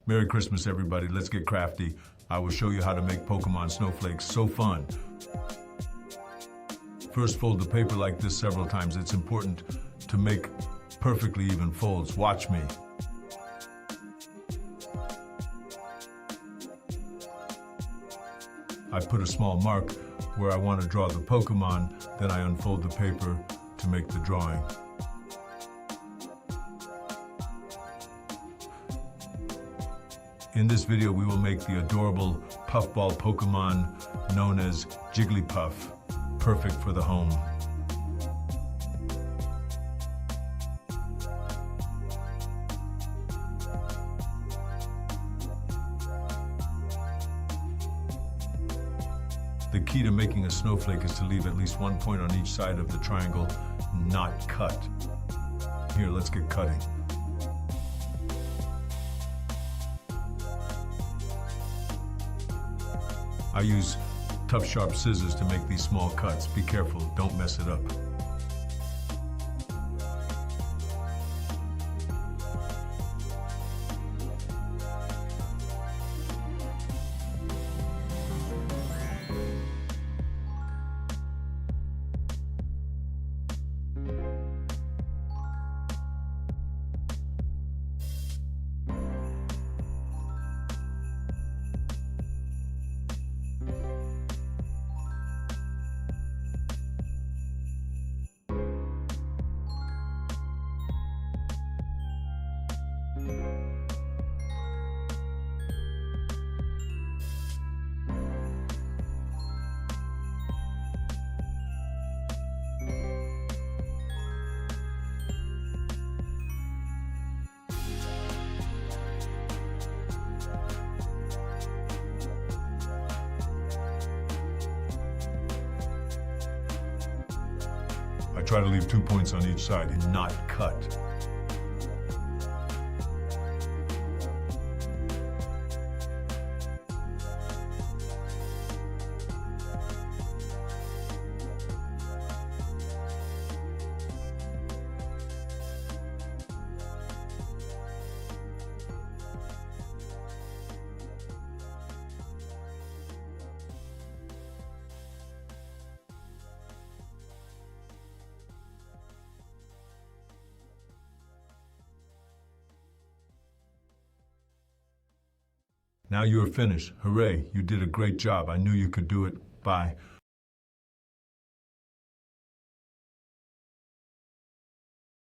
Merry Christmas, everybody. Let's get crafty. I will show you how to make Pokemon Snowflakes so fun. First, fold the paper like this several times. It's important to make perfectly even folds. Watch me. I put a small mark where I want to draw the Pokemon, then I unfold the paper to make the drawing. In this video, we will make the adorable puffball Pokemon known as Jigglypuff, perfect for the home. The key to making a snowflake is to leave at least one point on each side of the triangle, not cut. Here, let's get cutting. I use tough, sharp scissors to make these small cuts. Be careful, don't mess it up. I try to leave 2 points on each side and not cut. Now you are finished. Hooray, you did a great job. I knew you could do it. Bye.